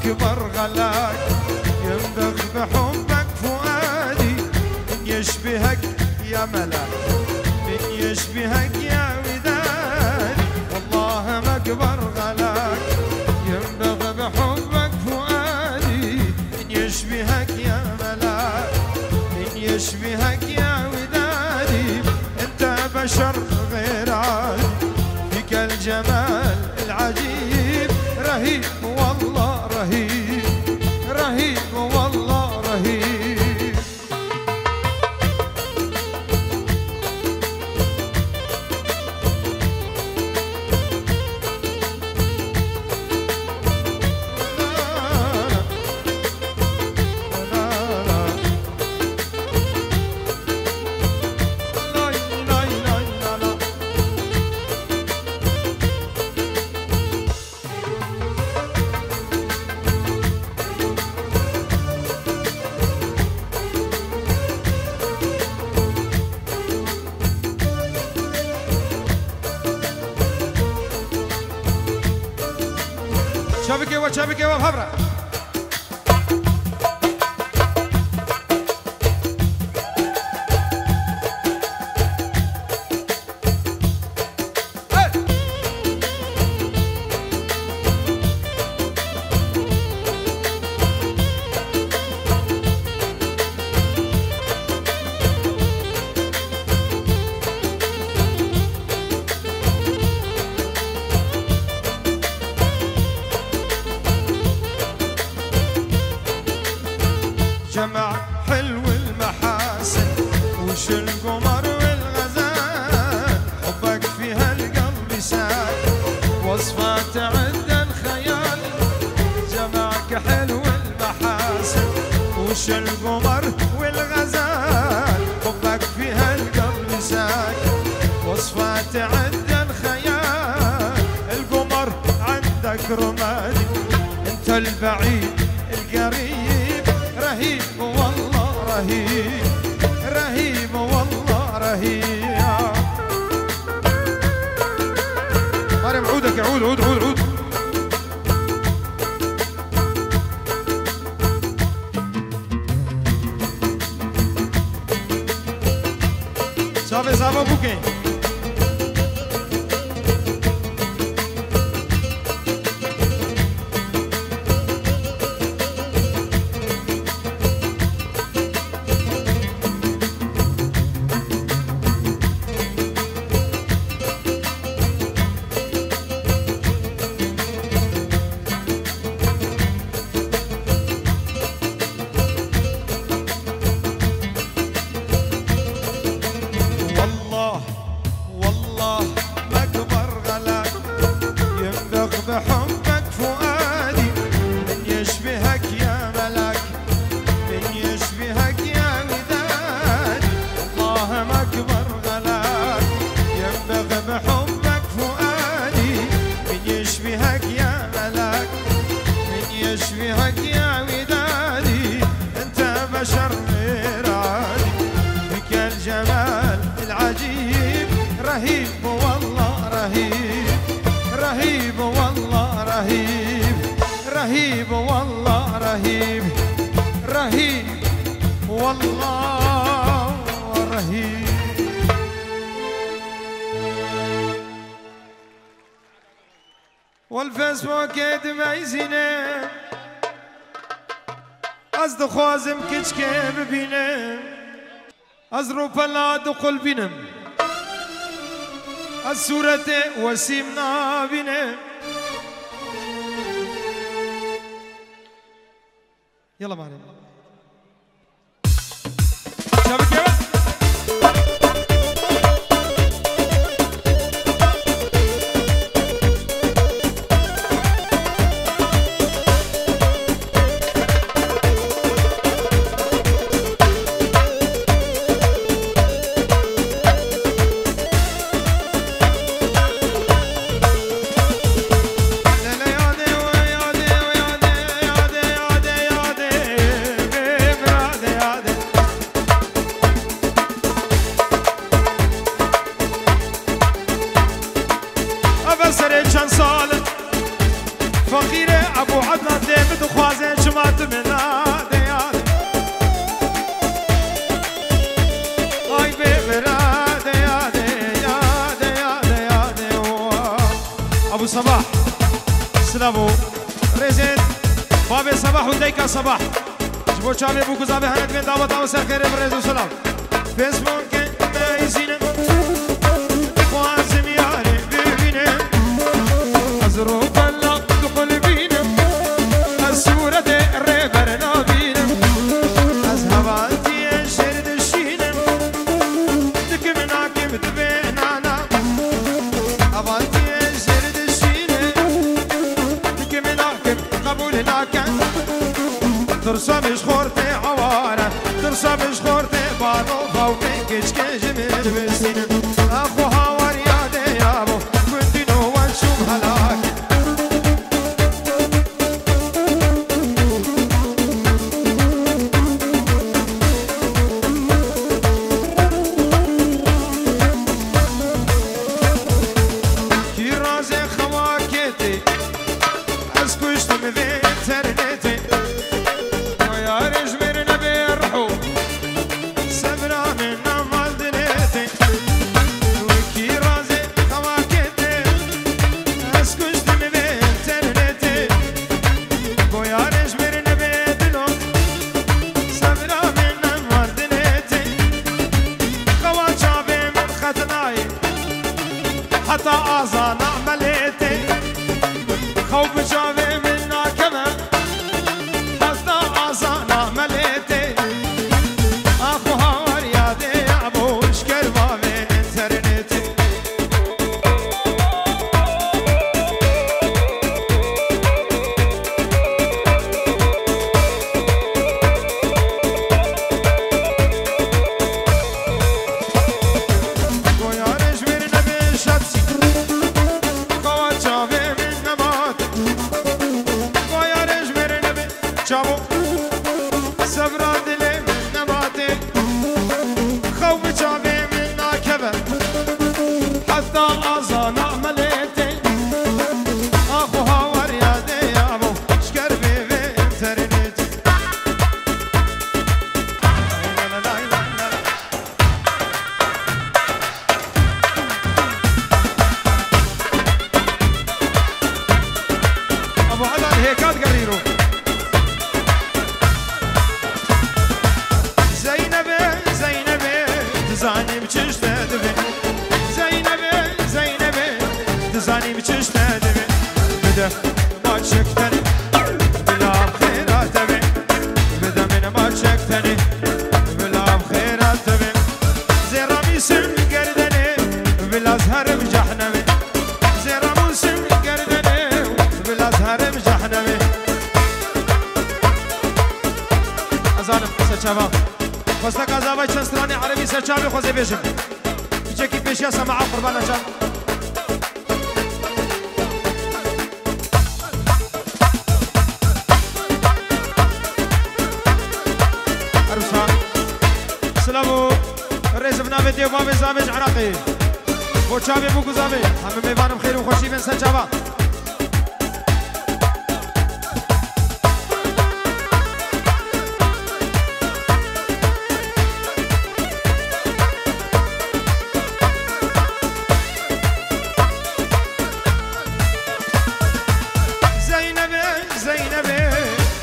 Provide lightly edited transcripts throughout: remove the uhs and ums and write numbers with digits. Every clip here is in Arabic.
أكبر غلاك ينبغ بحبك فؤادي من يشبهك يا ملاك من يشبهك يا ودادي والله ما أكبر غلاك ينبغ بحبك فؤادي من يشبهك يا ملاك من يشبهك يا ودادي أنت بشر غير عادي فيك الجمال العجيب رهيب والله رهيب رهيب والله رهيب شبكة وفبرة جمع حلو المحاسن وش القمر والغزال حبك في هالقلب ساك وصفات عند الخيال جمعك حلو المحاسن وش القمر والغزال حبك في هالقلب ساك وصفات عند الخيال القمر عندك رمادي انت البعيد القريب رهيب والله رهيب رهيب والله رهيب مريم عودك عود عود عود عود صافي صافي بوكي بحبك فؤادي من يشبهك يا ملاك من يشبهك يا ودادي الله ما أكبر غلاك ينبغ بحبك فؤادي من يشبهك يا ملاك من يشبهك يا ودادي أنت بشر غير عادي فيك الجمال العجيب رهيب والله رهيب رهيب والله رهيب رهيب والله رهيب رهيب والله رهيب والفيسبوك دميزينه از دخوازم کچکه ببینم از روپلا دخل بینم از صورت وسیم نابینه يلا معلم شبكة فقيرة أبو عدنان دي بدخوازي شمات منا دي آي ببرا دي أبو صباح سلامو ريزين بابي صباح وديكا صباح جبو شابي بو كزابي هنك من دعوة وسر خير بريز وسلام بس ممكن ما يزينم خوازم ياري ببينم أزرو بلا دخل بينم السورة دي الريبرنا بينم أزهباتي الشرد الشينم تكمنا كم تبينانا أباتي الشرد الشينم تكمنا كم قبولنا كم ترسا مش خورتي عوارة ترسا مش خورتي بانو فوقي كش كجمل بسينم أخو هاور يادي يابو كنتي نوان شوم هلاك كي رازي خواكيتي أسكشت مذين ترنيتي حتى أعزان عمليتي خوف جابي منا كمان حتى أعزان عمليتي أخو هاور يادي أبو شكر بابي انترنتي شابو سبرا دلي من نباتي خوف شابي من ناكبة حتى أزان عمليتي أخو هاور يادي أبو شكر بيبي انترنتي أبو عدن هيكات قريرو زاني بچش تدبي زينبي زاني بچش تدبي بده ما شكتني بلا خيرات تبي بده من ما شكتني بلا خيرات تبي زي رميسم قردني بلا زهر بجحنمي زي رميسم قردني بلا زهر بجحنمي أزانم سشباب خواستك عذابای چند سرانی عربی سرچاوی خوزه بیشم ایچه کی پیشی سماعه قربان جان عروسا سلامو ریز بنابه دیو باب زامج عراقی بو چاوی بو گذابه همه میوانم خیر و خوشی بین سرچاوا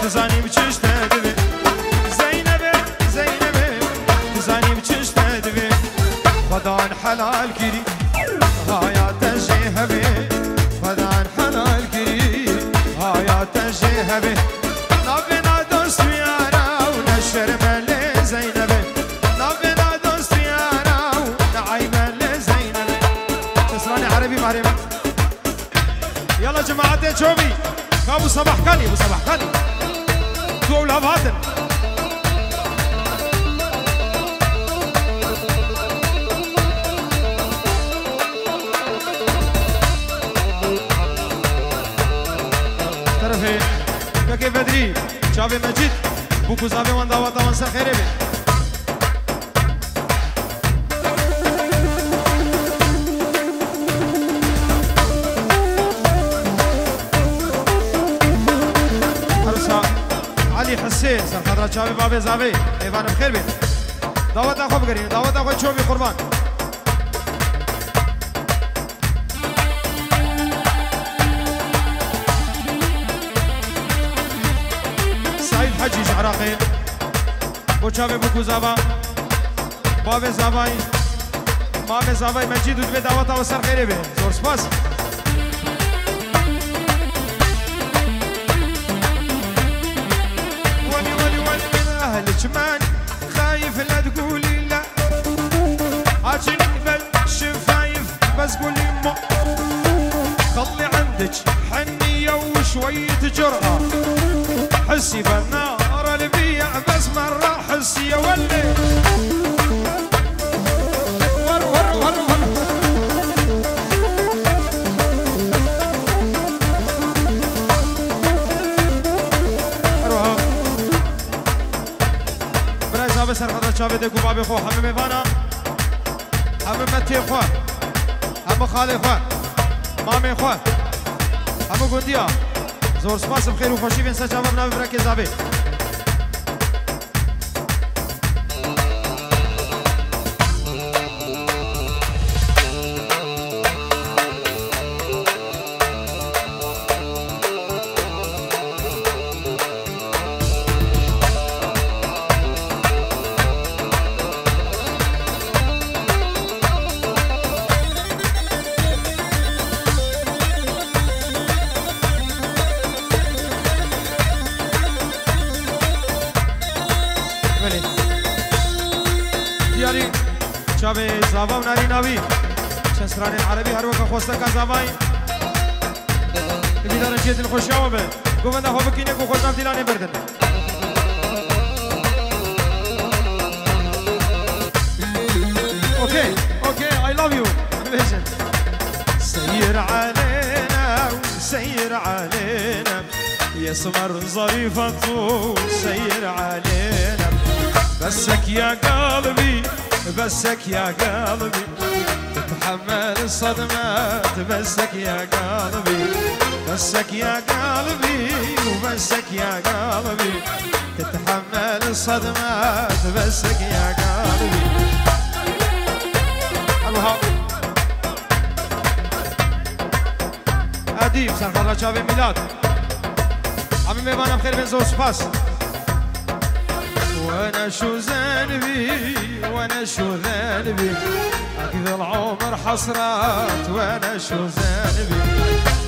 زاني بچش تدبي زينبي زاني بچش تدبي خدان حلال كري غايات الشهبي خدان حلال كري غايات الشهبي نبنا دوست يانا ونشر ملي زينبي نبنا دوست يانا ونعيم ملي زينبي تسراني عربي معرفة يلا جماعتي شوفي ابو صباح كاني ابو صباح كاني تو اولاد هاتن طرفي كيف بدري شافي مجيد بوكو زافي وان دعوة وان سر خيري بي سرخات شابي بابي زابي ايوان بخير بين دعوت اخو بگرین دعوت اخو چوبی قربان سعيد حجيج عراقي بو چاوي بو زابا بابي زاباي مامي زاباي مجيد ودبي دعوت اخو سر خيري بين زور سپاس الجمال خايف لا تقولي لا عاجني بالشفايف بس قولي ما خلي عندك حنية وشوية جرأة حسي بالنار البيع بس مرة حسي يا ولي ور ور ور ور بسر خدا چاوه دگو بابی خو همه میوانا همه متی خو همه خاله خو مامی خو همه گندیا زور سپاس بخیر و خوشی بین سه جواب نوی برک زابی شابه زاوا و ناری ناوی شسران عربی هر وقت خواسته که زاوای بیدارن چیه دل خوشی آمه گوونده خواه بکینه که خوش نام دیلانه بردن اوكي اوكي I love you سير علينا سير علينا يا سمر ظريفة سير علينا بسك يا قلبي بسك يا قلبي تتحمل الصدمات بسك يا قلبي بسك يا قلبي وبسك يا قلبي تتحمل الصدمات بسك يا قلبي الوهاب أديب سرخان رجابي ميلاد عمي ميوانا بخير بن زور سباس وانا شو ذنبي وانا شو ذنبي اقضي العمر حسرات وانا شو ذنبي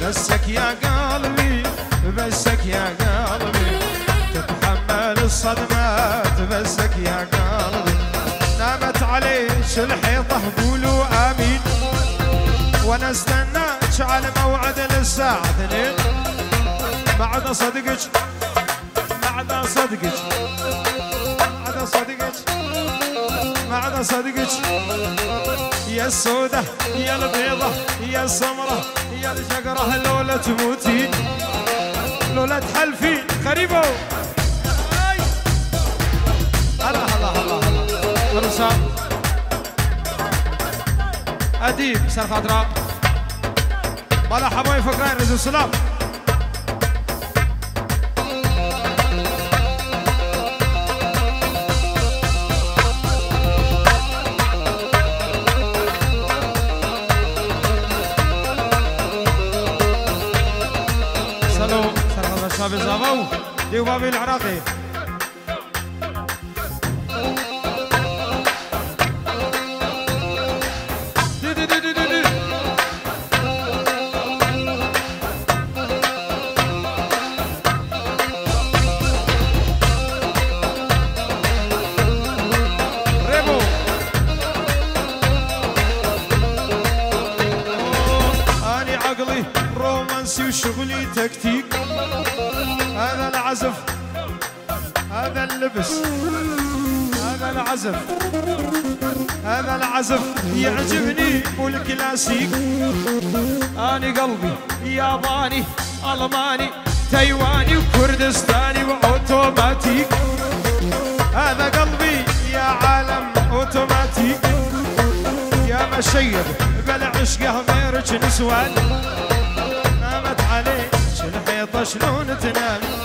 بسك يا قلبي بسك يا قلبي تتحمل الصدمات بسك يا قلبي نامت عليش الحيطة قولوا امين وانا استناك على موعد للساعة 2 ما عدا صدقك ما عدا صدقك صدقك ما عدا صدقك يا السودة يا البيضة يا السمرة يا الشقرة لولا تموتين لولا تحلفين قريبو الله الله الله الله رسام أديب سر خضراء بلا حبايب فكرين رزق السلام شاب الزاواو ديو بابي العراقي دي دي دي دي دي ريبو اني عقلي رومانسي وشغلي تكتيك هذا العزف هذا اللبس هذا العزف هذا العزف يعجبني والكلاسيك أنا قلبي ياباني ألماني تايواني وكردستاني وأوتوماتيك هذا قلبي يا عالم أوتوماتيك يا مشيب بلا عشقه ميرج نسوان نامت عليك الحيطة شلون تنام